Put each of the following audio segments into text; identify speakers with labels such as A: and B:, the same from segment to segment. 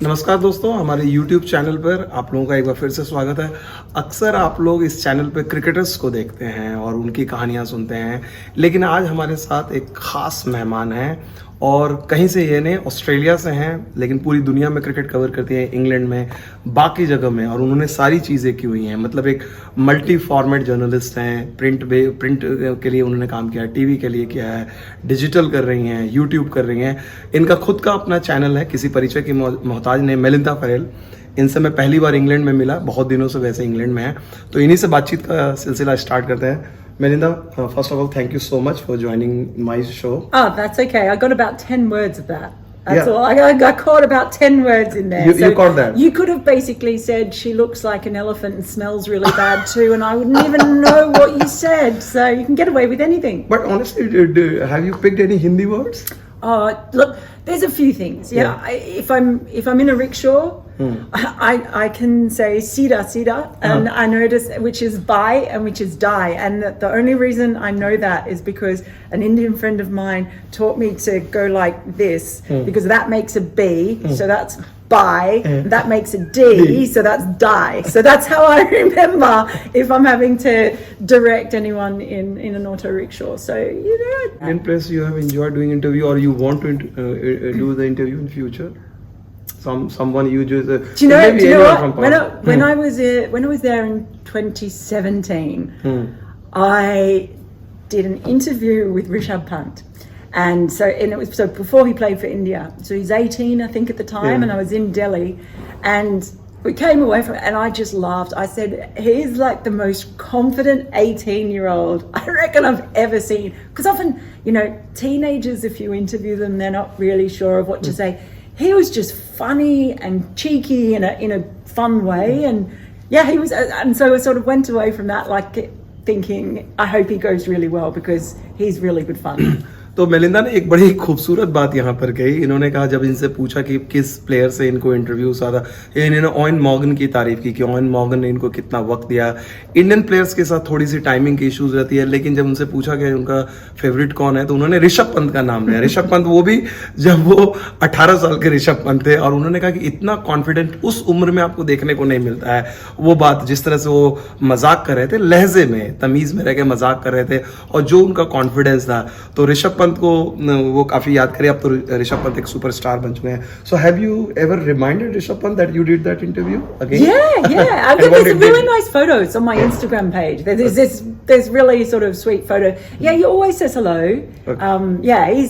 A: नमस्कार दोस्तों, हमारे YouTube चैनल पर आप लोगों का एक बार फिर से स्वागत है। अक्सर आप लोग इस चैनल पे क्रिकेटर्स को देखते हैं और उनकी कहानियां सुनते हैं, लेकिन आज हमारे साथ एक खास मेहमान हैं और कहीं से ये नहीं, ऑस्ट्रेलिया से हैं, लेकिन पूरी दुनिया में क्रिकेट कवर करती हैं, इंग्लैंड में, बाकी जगह में, और उन्होंने सारी चीज़ें की हुई हैं। मतलब एक मल्टी फॉर्मेट जर्नलिस्ट हैं। प्रिंट के लिए उन्होंने काम किया है, टीवी के लिए किया है, डिजिटल कर रही हैं, यूट्यूब कर रही हैं। इनका खुद का अपना चैनल है, किसी परिचय की मोहताज नहीं। मेलिंदा फेरेल, इनसे मैं पहली बार इंग्लैंड में मिला, बहुत दिनों से वैसे इंग्लैंड में है, तो इन्हीं से बातचीत का सिलसिला स्टार्ट करते हैं। Melinda, first of all, thank you so much for joining my show.
B: Oh, that's okay. I got about 10 words of that. That's
A: Yeah.
B: all. I caught about 10 words in there.
A: You caught that?
B: You could have basically said she looks like an elephant and smells really bad too, and I wouldn't even know what you said. So you can get away with anything.
A: But honestly, have you picked any Hindi words?
B: Oh, look, there's a few things. Yeah, if I'm in a rickshaw, I can say sida sida, and I notice which is buy and which is die, and the only reason I know that is because an Indian friend of mine taught me to go like this, because that makes a B, so that's buy, that makes a D, so that's die. So that's how I remember if I'm having to direct anyone in an auto rickshaw. So you know.
A: In place you have enjoyed doing interview, or you want to do the interview in future? Someone you just
B: do you know
A: what?
B: When I was there in 2017, I did an interview with Rishabh Pant, and it was before he played for India. So he's 18, I think, at the time, and I was in Delhi, and we came away from it, and I just laughed. I said, he's like the most confident 18-year-old I reckon I've ever seen. Because often, teenagers, if you interview them, they're not really sure of what to say. He was just funny and cheeky in a fun way, and yeah, he was, and so I sort of went away from that like thinking, I hope he goes really well because he's really good fun.
A: तो Melinda ने एक बड़ी खूबसूरत बात यहाँ पर कही। इन्होंने कहा, जब इनसे पूछा कि किस प्लेयर से इनको इंटरव्यू था, इन्होंने ऑयन मॉर्गन की तारीफ की कि ऑयन मॉर्गन ने इनको कितना वक्त दिया। इंडियन प्लेयर्स के साथ थोड़ी सी टाइमिंग की इश्यूज रहती है, लेकिन जब उनसे पूछा कि उनका फेवरेट कौन है, तो उन्होंने ऋषभ पंत का नाम लिया। ऋषभ पंत, वो भी जब वो 18 साल के ऋषभ पंत थे, और उन्होंने कहा कि इतना कॉन्फिडेंट उस उम्र में आपको देखने को नहीं मिलता है। वो बात, जिस तरह से वो मजाक कर रहे थे, लहजे में, तमीज में रह के मजाक कर रहे थे, और जो उनका कॉन्फिडेंस था, तो ऋषभ पंत को वो काफी याद करे। अब तो ऋषभ पंत एक सुपरस्टार बन चुके हैं। So have you ever reminded Rishabh Pant that you did that interview again?
B: Yeah. I think there's really nice photos on my Instagram page. There's really sort of sweet photo. Yeah, he always says hello. Okay.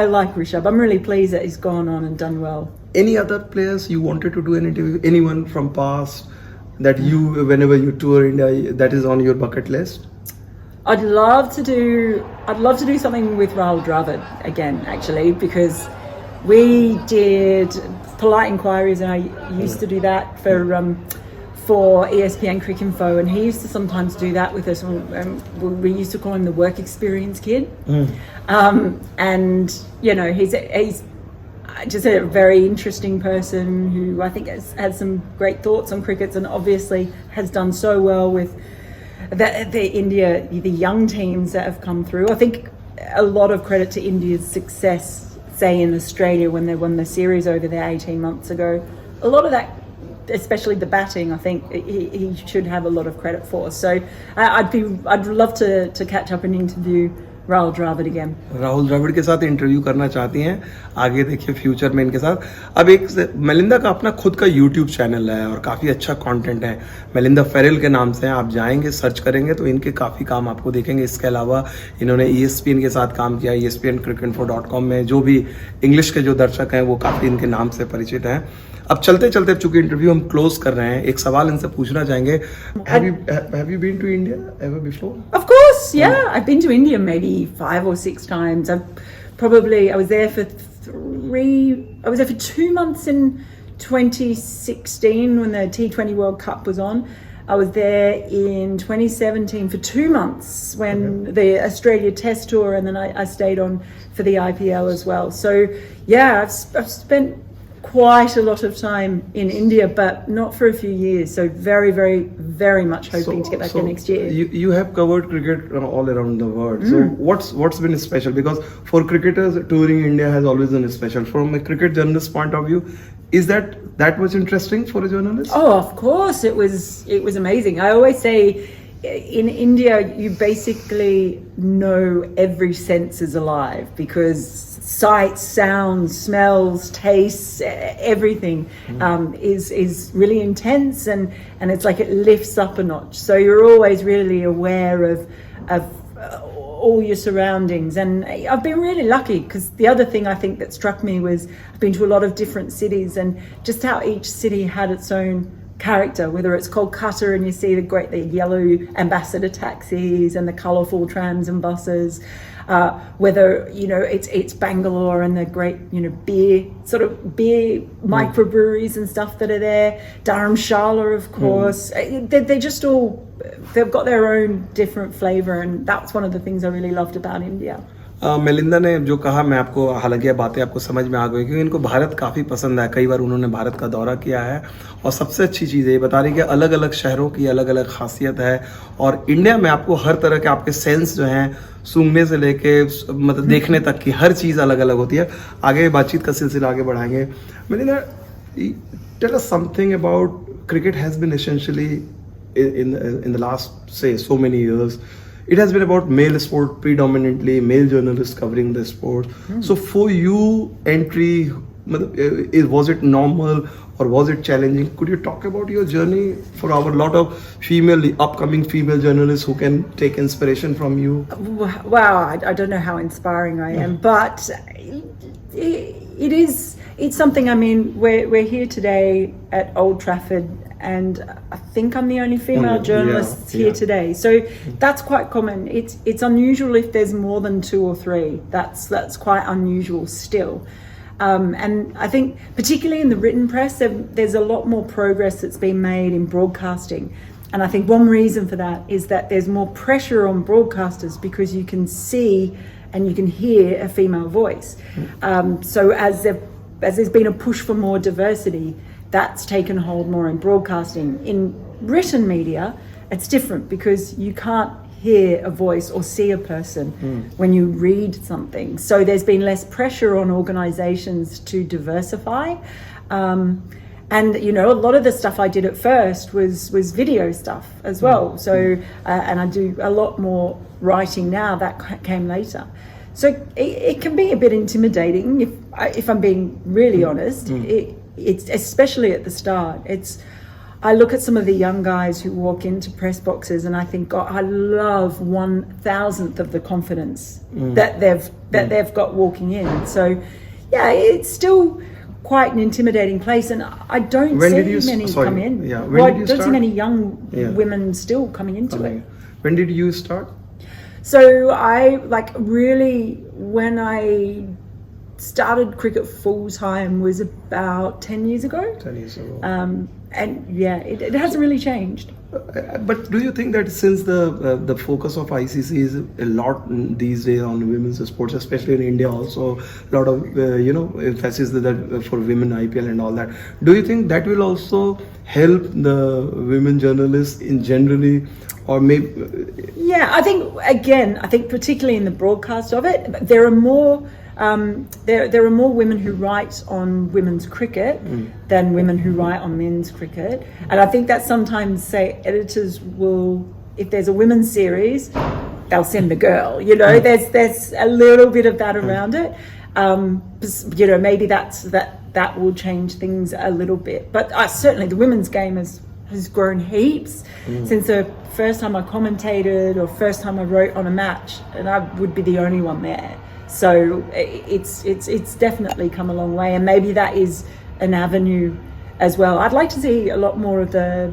B: I like Rishabh. I'm really pleased that he's gone on and done well.
A: Any other players you wanted to do an interview? Anyone from past that you, whenever you tour India, that is on your bucket list?
B: I'd love to do something with Rahul Dravid again, actually, because we did polite inquiries, and I used to do that for ESPN Crick Info, and he used to sometimes do that with us. We used to call him the work experience kid, and he's just a very interesting person who I think has some great thoughts on cricket, and obviously has done so well with the young teams that have come through. I think a lot of credit to India's success, say in Australia when they won the series over there 18 months ago. A lot of that, especially the batting, I think he should have a lot of credit for. So I'd love to catch up and interview Rahul Dravid again.
A: Rahul Dravid के साथ interview करना चाहती हैं, आगे देखिए future में इनके साथ। अब एक मेलिंदा का अपना खुद का यूट्यूब चैनल है और काफ़ी अच्छा कंटेंट है, मेलिंदा फेरेल के नाम से। आप जाएंगे, सर्च करेंगे तो इनके काफ़ी काम आपको देखेंगे। इसके अलावा इन्होंने ESPN के साथ काम किया, ESPN.cricinfo.com में। जो भी इंग्लिश के जो दर्शक हैं वो काफ़ी इनके नाम से परिचित हैं। अब चलते चलते, चूंकि इंटरव्यू हम क्लोज कर रहे हैं, एक सवाल इनसे पूछना चाहेंगे। Have you been to India ever before?
B: Of course, yeah. I've been to India maybe 5 or 6 times. I was there for 2 months in 2016 when the T20 World Cup was on. I was there in 2017 for 2 months when the Australia Test Tour, and then I stayed on for the IPL as well. So yeah, I've spent quite a lot of time in India, but not for a few years. So very, very, very much hoping to get back there next year.
A: You have covered cricket all around the world. So what's been special? Because for cricketers, touring India has always been special. From a cricket journalist point of view, Is that much interesting for a journalist?
B: Oh, of course, it was amazing. I always say, in India, you basically know every sense is alive because sights, sounds, smells, tastes, everything is really intense, and it's like it lifts up a notch. So you're always really aware of all your surroundings. And I've been really lucky because the other thing I think that struck me was I've been to a lot of different cities and just how each city had its own character, whether it's Kolkata and you see the yellow ambassador taxis and the colourful trams and buses, whether it's Bangalore and the great beer microbreweries and stuff that are there, Dharamshala of course. They're just all, they've got their own different flavour, and that's one of the things I really loved about India.
A: Melinda ने जो कहा, मैं आपको, हालांकि ये बातें आपको समझ में आ गई क्योंकि इनको भारत काफ़ी पसंद है, कई बार उन्होंने भारत का दौरा किया है, और सबसे अच्छी चीज़ ये बता रही कि अलग अलग शहरों की अलग अलग खासियत है, और इंडिया में आपको हर तरह के आपके सेंस जो हैं सूंघने से लेके मतलब देखने तक की हर चीज़ अलग अलग होती है. आगे बातचीत का सिलसिला आगे बढ़ाएंगे. Melinda, tell us something about cricket has been essentially in the last, say, so many years, it has been about male sport, predominantly male journalists covering the sport. So for you, entry, was it normal or was it challenging? Could you talk about your journey for our lot of upcoming female journalists who can take inspiration from you?
B: Wow, I don't know how inspiring I am, but it's something. I mean, we're here today at Old Trafford, and I think I'm the only female journalist here today. So that's quite common. It's unusual if there's more than two or three. That's quite unusual still. And I think particularly in the written press, there's a lot more progress that's been made in broadcasting. And I think one reason for that is that there's more pressure on broadcasters because you can see and you can hear a female voice. So as there's been a push for more diversity, that's taken hold more in broadcasting. In written media, it's different because you can't hear a voice or see a person when you read something. So there's been less pressure on organisations to diversify. And a lot of the stuff I did at first was video stuff as well. So and I do a lot more writing now. That came later. So it can be a bit intimidating if I'm being really honest. It's especially at the start. I look at some of the young guys who walk into press boxes and I think, God, I love 1,000th of the confidence that they've got walking in. So yeah, it's still quite an intimidating place, and I don't see many come in.
A: Yeah,
B: I don't see many young women still coming into it.
A: When did you start?
B: So when I started cricket full time was about 10 years ago.
A: 10 years ago.
B: And yeah, it hasn't really changed.
A: But do you think that since the focus of ICC is a lot these days on women's sports, especially in India also, a lot of emphasis that for women IPL and all that, do you think that will also help the women journalists in generally, or maybe?
B: Yeah, I think particularly in the broadcast of it, there are more. There are more women who write on women's cricket than women who write on men's cricket, and I think that sometimes, say, editors will, if there's a women's series, they'll send the girl. There's a little bit of that around it. Maybe that will change things a little bit. But certainly the women's game has grown heaps since the first time I commentated or first time I wrote on a match, and I would be the only one there. So it's definitely come a long way, and maybe that is an avenue as well. I'd like to see a lot more of the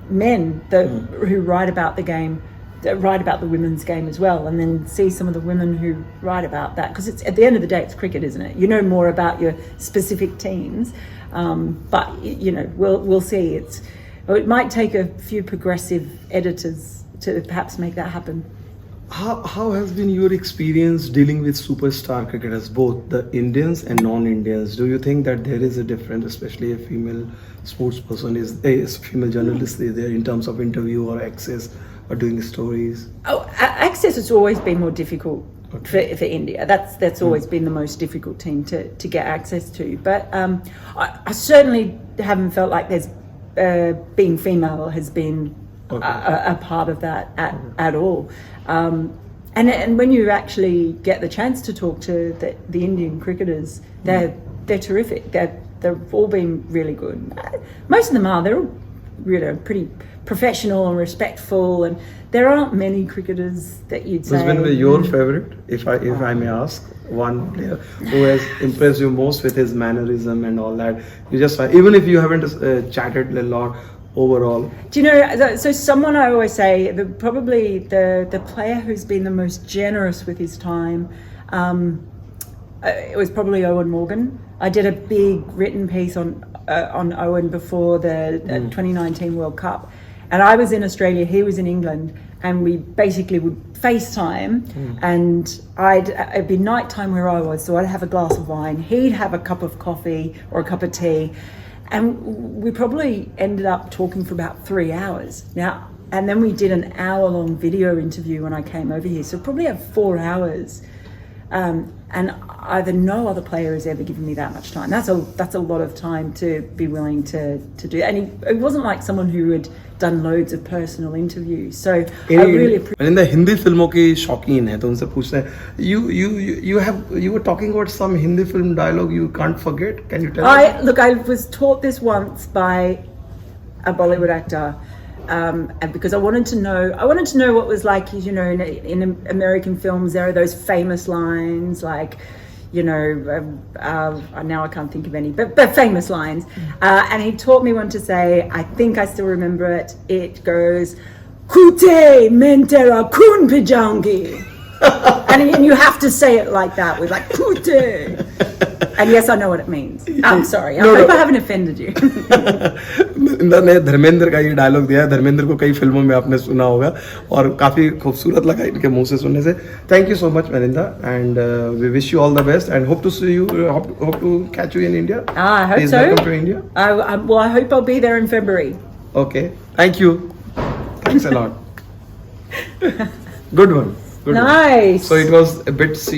B: men who write about the game, that write about the women's game as well, and then see some of the women who write about that, because it's, at the end of the day, it's cricket, isn't it? You know more about your specific teams, but we'll see. It might take a few progressive editors to perhaps make that happen.
A: How has been your experience dealing with superstar cricketers, both the Indians and non-Indians? Do you think that there is a difference, especially a female sports person a female journalist is there in terms of interview or access or doing stories?
B: Access has always been more difficult for India. That's always been the most difficult team to get access to. But I certainly haven't felt like there's being female has been a part of that at all. And when you actually get the chance to talk to the Indian cricketers, they're terrific. They've all been really good. Most of them are. They're all really pretty professional and respectful, and there aren't many cricketers that you'd say.
A: Who's been your favorite, if I may ask, one player who has impressed you most with his mannerism and all that? You just even if you haven't chatted a lot overall.
B: Do you know? So someone I always say, probably the player who's been the most generous with his time. It was probably Owen Morgan. I did a big written piece on Owen before the 2019 World Cup, and I was in Australia, he was in England, and we basically would FaceTime, and it'd be nighttime where I was, so I'd have a glass of wine, he'd have a cup of coffee or a cup of tea, and we probably ended up talking for about 3 hours. Now, and then we did an hour-long video interview when I came over here, so probably have 4 hours. And either no other player has ever given me that much time. That's a lot of time to be willing to do. And it wasn't like someone who had done loads of personal interviews. So I really appreciate.
A: In the Hindi filmों की शौकीन है तो उनसे पूछते हैं you were talking about some Hindi film dialogue you can't forget. Can you tell me?
B: Look, I was taught this once by a Bollywood actor. And because I wanted to know what it was like, you know, in American films there are those famous lines like, you know, now I can't think of any, but famous lines. And he taught me one to say, I think I still remember it. It goes, "Kute mentera kun pijangi," and you have to say it like that with like "Kute." And yes, I know what it means. I'm sorry. I hope I haven't offended you.
A: इंदा ने धर्मेंद्र का ये dialogue दिया है. धर्मेंद्र को कई फिल्मों में आपने सुना होगा और काफी खूबसूरत लगा इनके मुंह से सुनने से. थैंक यू सो मच मरिंदा, and we wish you all the best and hope to see you, hope to catch you in India.
B: I hope
A: Please
B: so.
A: welcome to India.
B: Well, I hope I'll be there in February.
A: Okay, thank you. Thanks a lot. Good one.
B: Nice.
A: So it was a bit